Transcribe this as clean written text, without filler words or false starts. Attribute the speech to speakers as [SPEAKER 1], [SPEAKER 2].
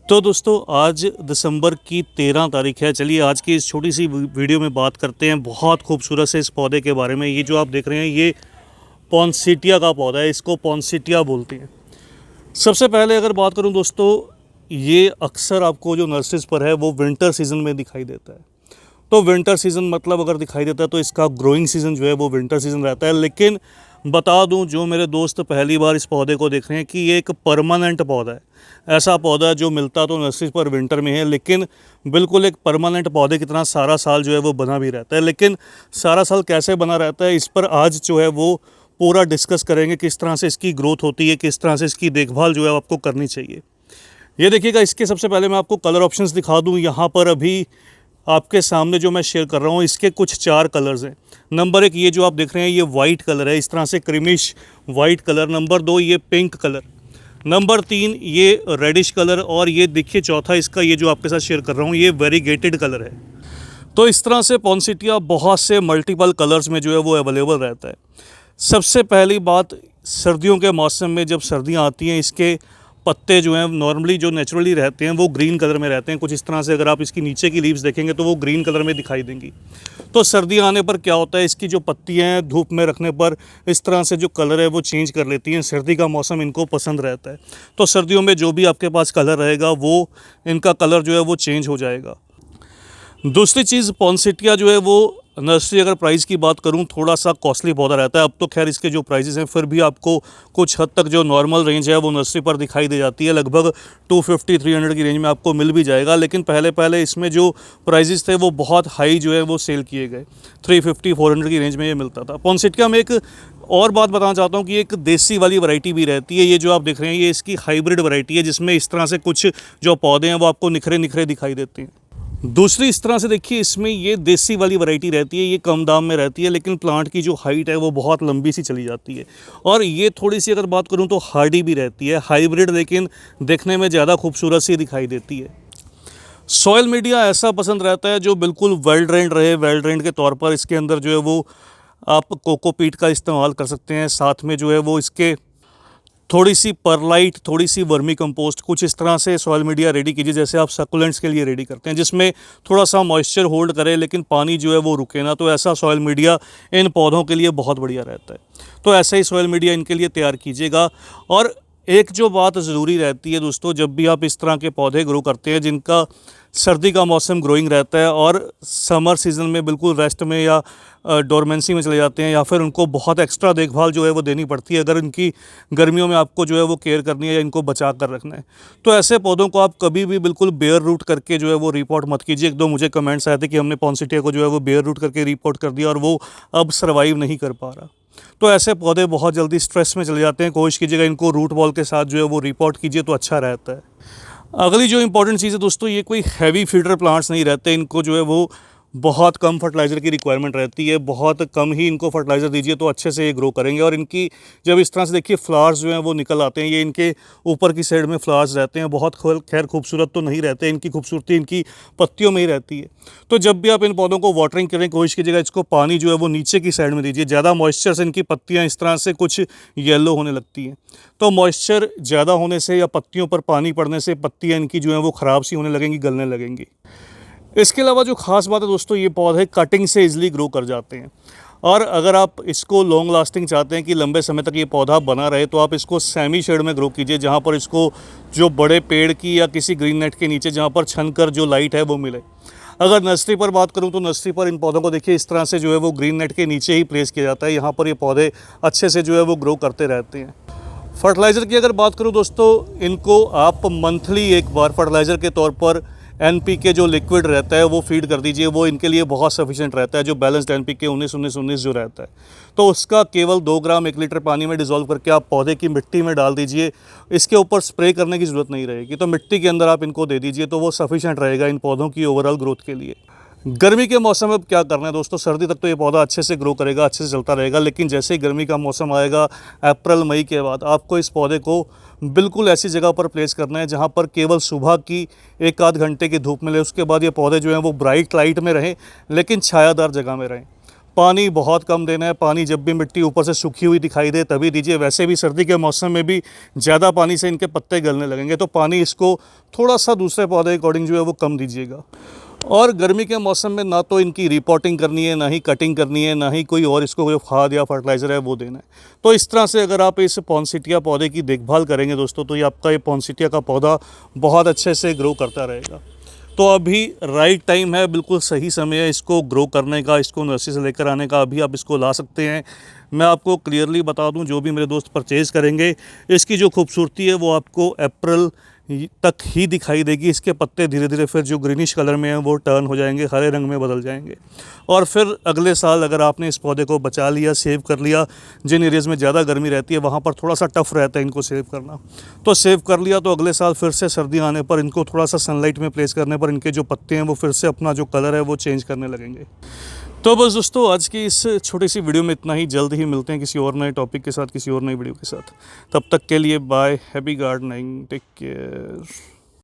[SPEAKER 1] तो दोस्तों आज दिसंबर की 13 तारीख है। चलिए आज की इस छोटी सी वीडियो में बात करते हैं बहुत खूबसूरत से इस पौधे के बारे में। ये जो आप देख रहे हैं ये पॉन्सिटिया का पौधा है, इसको पॉन्सिटिया बोलते हैं। सबसे पहले अगर बात करूं दोस्तों, ये अक्सर आपको जो नर्सरीज पर है वो विंटर सीज़न में दिखाई देता है। तो विंटर सीज़न मतलब अगर दिखाई देता है तो इसका ग्रोइंग सीज़न जो है वो विंटर सीज़न रहता है। लेकिन बता दूं, जो मेरे दोस्त पहली बार इस पौधे को देख रहे हैं कि ये एक परमानेंट पौधा है। ऐसा पौधा जो मिलता तो नर्सरी पर विंटर में है, लेकिन बिल्कुल एक परमानेंट पौधे की तरह सारा साल जो है वो बना भी रहता है। लेकिन सारा साल कैसे बना रहता है, इस पर आज जो है वो पूरा डिस्कस करेंगे। किस तरह से इसकी ग्रोथ होती है, किस तरह से इसकी देखभाल जो है आपको करनी चाहिए। ये देखिएगा, इसके सबसे पहले मैं आपको कलर ऑप्शंस दिखा दूँ। यहाँ पर अभी आपके सामने जो मैं शेयर कर रहा हूँ इसके कुछ 4 कलर्स हैं। नंबर 1 ये जो आप देख रहे हैं ये वाइट कलर है, इस तरह से क्रीमिश वाइट कलर। नंबर 2 ये पिंक कलर। नंबर 3 ये रेडिश कलर। और ये देखिए चौथा इसका, ये जो आपके साथ शेयर कर रहा हूँ ये वेरीगेटेड कलर है। तो इस तरह से पॉन्सिटिया बहुत से मल्टीपल कलर्स में जो है वो अवेलेबल रहता है। सबसे पहली बात, सर्दियों के मौसम में जब सर्दियाँ आती हैं इसके पत्ते जो हैं नॉर्मली जो नेचुरली रहते हैं वो ग्रीन कलर में रहते हैं। कुछ इस तरह से अगर आप इसकी नीचे की लीव्स देखेंगे तो वो ग्रीन कलर में दिखाई देंगी। तो सर्दियाँ आने पर क्या होता है, इसकी जो पत्तियाँ हैं धूप में रखने पर इस तरह से जो कलर है वो चेंज कर लेती हैं। सर्दी का मौसम इनको पसंद रहता है, तो सर्दियों में जो भी आपके पास कलर रहेगा वो इनका कलर जो है वो चेंज हो जाएगा। दूसरी चीज़, पॉन्सिटिया जो है वो नर्सरी अगर प्राइस की बात करूं थोड़ा सा कॉस्टली पौधा रहता है। अब तो खैर इसके जो प्राइसेस हैं फिर भी आपको कुछ हद तक जो नॉर्मल रेंज है वो नर्सरी पर दिखाई दे जाती है। लगभग 250-300 की रेंज में आपको मिल भी जाएगा। लेकिन पहले पहले इसमें जो प्राइसेस थे वो बहुत हाई जो है वो सेल किए गए। 350-400 की रेंज में ये मिलता था। पॉन्सिटिया में एक और बात बताना चाहता हूँ कि एक देसी वाली वैरायटी भी रहती है। ये जो आप देख रहे हैं ये इसकी हाइब्रिड वैरायटी है, जिसमें इस तरह से कुछ जो पौधे हैं वो आपको निखरे निखरे दिखाई देते हैं। दूसरी इस तरह से देखिए, इसमें ये देसी वाली वैरायटी रहती है, ये कम दाम में रहती है, लेकिन प्लांट की जो हाइट है वो बहुत लंबी सी चली जाती है। और ये थोड़ी सी अगर बात करूं तो हार्डी भी रहती है, हाइब्रिड, लेकिन देखने में ज़्यादा खूबसूरत सी दिखाई देती है। सॉयल मीडिया ऐसा पसंद रहता है जो बिल्कुल वेल ड्रेन्ड रहे। वेल ड्रेन्ड के तौर पर इसके अंदर जो है वो आप कोकोपीट का इस्तेमाल कर सकते हैं। साथ में जो है वो इसके थोड़ी सी परलाइट, थोड़ी सी वर्मी कंपोस्ट, कुछ इस तरह से सॉइल मीडिया रेडी कीजिए जैसे आप सकुलेंट्स के लिए रेडी करते हैं, जिसमें थोड़ा सा मॉइस्चर होल्ड करे लेकिन पानी जो है वो रुके ना। तो ऐसा सॉइल मीडिया इन पौधों के लिए बहुत बढ़िया रहता है। तो ऐसा ही सॉइल मीडिया इनके लिए तैयार कीजिएगा। और एक जो बात ज़रूरी रहती है दोस्तों, जब भी आप इस तरह के पौधे ग्रो करते हैं जिनका सर्दी का मौसम ग्रोइंग रहता है और समर सीज़न में बिल्कुल रेस्ट में या डोरमेंसी में चले जाते हैं, या फिर उनको बहुत एक्स्ट्रा देखभाल जो है वो देनी पड़ती है अगर इनकी गर्मियों में आपको जो है वो केयर करनी है या इनको बचा कर रखना है, तो ऐसे पौधों को आप कभी भी बिल्कुल बेयर रूट करके जो है वो रिपोर्ट मत कीजिए। 1-2 मुझे कमेंट्स आए थे कि हमने पॉन्सिटिया को जो है वो बेयर रूट करके रिपोर्ट कर दिया और वो अब सर्वाइव नहीं कर पा रहा। तो ऐसे पौधे बहुत जल्दी स्ट्रेस में चले जाते हैं। कोशिश कीजिएगा इनको रूट बॉल के साथ जो है वो रिपोर्ट कीजिए तो अच्छा रहता है। अगली जो इंपॉर्टेंट चीज़ है दोस्तों, ये कोई हैवी फीडर प्लांट्स नहीं रहते। इनको जो है वो बहुत कम फर्टिलाइज़र की रिक्वायरमेंट रहती है, बहुत कम ही इनको फर्टिलाइज़र दीजिए तो अच्छे से ये ग्रो करेंगे। और इनकी जब इस तरह से देखिए फ्लावर्स जो हैं वो निकल आते हैं, ये इनके ऊपर की साइड में फ्लावर्स रहते हैं। बहुत खैर खूबसूरत तो नहीं रहते, इनकी खूबसूरती इनकी पत्तियों में ही रहती है। तो जब भी आप इन पौधों को वाटरिंग करें कोशिश कीजिएगा इसको पानी जो है वो नीचे की साइड में दीजिए। ज़्यादा मॉइस्चर से इनकी पत्तियाँ इस तरह से कुछ येलो होने लगती हैं। तो मॉइस्चर ज़्यादा होने से या पत्तियों पर पानी पड़ने से पत्तियाँ इनकी जो है वो ख़राब सी होने लगेंगी, गलने लगेंगी। इसके अलावा जो ख़ास बात है दोस्तों, ये पौधे कटिंग से इजीली ग्रो कर जाते हैं। और अगर आप इसको लॉन्ग लास्टिंग चाहते हैं कि लंबे समय तक ये पौधा बना रहे, तो आप इसको सेमी शेड में ग्रो कीजिए, जहाँ पर इसको जो बड़े पेड़ की या किसी ग्रीन नेट के नीचे जहाँ पर छन कर जो लाइट है वो मिले। अगर नर्सरी पर बात करूँ तो नर्सरी पर इन पौधों को देखिए इस तरह से जो है वो ग्रीन नेट के नीचे ही प्लेस किया जाता है। यहाँ पर ये पौधे अच्छे से जो है वो ग्रो करते रहते हैं। फर्टिलाइज़र की अगर बात करूँ दोस्तों, इनको आप मंथली एक बार फर्टिलाइज़र के तौर पर NPK जो लिक्विड रहता है वो फीड कर दीजिए। वो इनके लिए बहुत सफिशिएंट रहता है, जो बैलेंस्ड NPK 19-19-19 जो रहता है। तो उसका केवल 2 ग्राम 1 लीटर पानी में डिज़ोल्व करके आप पौधे की मिट्टी में डाल दीजिए। इसके ऊपर स्प्रे करने की ज़रूरत नहीं रहेगी, तो मिट्टी के अंदर आप इनको दे दीजिए तो वो सफिशिएंट रहेगा इन पौधों की ओवरऑल ग्रोथ के लिए। गर्मी के मौसम में अब क्या करना है दोस्तों, सर्दी तक तो ये पौधा अच्छे से ग्रो करेगा, अच्छे से चलता रहेगा। लेकिन जैसे ही गर्मी का मौसम आएगा अप्रैल मई के बाद, आपको इस पौधे को बिल्कुल ऐसी जगह पर प्लेस करना है जहाँ पर केवल सुबह की 1 आध घंटे की धूप मिले। उसके बाद ये पौधे जो हैं वो ब्राइट लाइट में रहें लेकिन छायादार जगह में रहें। पानी बहुत कम देना है। पानी जब भी मिट्टी ऊपर से सूखी हुई दिखाई दे तभी दीजिए। वैसे भी सर्दी के मौसम में भी ज़्यादा पानी से इनके पत्ते गलने लगेंगे, तो पानी इसको थोड़ा सा दूसरे पौधे के अकॉर्डिंग जो है वो कम दीजिएगा। और गर्मी के मौसम में ना तो इनकी रिपोर्टिंग करनी है, ना ही कटिंग करनी है, ना ही कोई और इसको कोई खाद या फर्टिलाइज़र है वो देना है। तो इस तरह से अगर आप इस पॉन्सिटिया पौधे की देखभाल करेंगे दोस्तों, तो ये आपका ये पॉन्सिटिया का पौधा बहुत अच्छे से ग्रो करता रहेगा। तो अभी राइट टाइम है, बिल्कुल सही समय है इसको ग्रो करने का, इसको नर्सरी से लेकर आने का। अभी आप इसको ला सकते हैं। मैं आपको क्लियरली बता दूं, जो भी मेरे दोस्त परचेज़ करेंगे, इसकी जो खूबसूरती है वो आपको अप्रैल तक ही दिखाई देगी। इसके पत्ते धीरे धीरे फिर जो ग्रीनिश कलर में हैं वो टर्न हो जाएंगे, हरे रंग में बदल जाएंगे। और फिर अगले साल अगर आपने इस पौधे को बचा लिया, सेव कर लिया, जिन एरियाज़ में ज़्यादा गर्मी रहती है वहाँ पर थोड़ा सा टफ रहता है इनको सेव करना, तो सेव कर लिया तो अगले साल फिर से सर्दी आने पर इनको थोड़ा सा सनलाइट में प्लेस करने पर इनके जो पत्ते हैं वो फिर से अपना जो कलर है वो चेंज करने लगेंगे। तो बस दोस्तों, आज की इस छोटी सी वीडियो में इतना ही। जल्द ही मिलते हैं किसी और नए टॉपिक के साथ, किसी और नई वीडियो के साथ। तब तक के लिए bye, happy gardening, take care.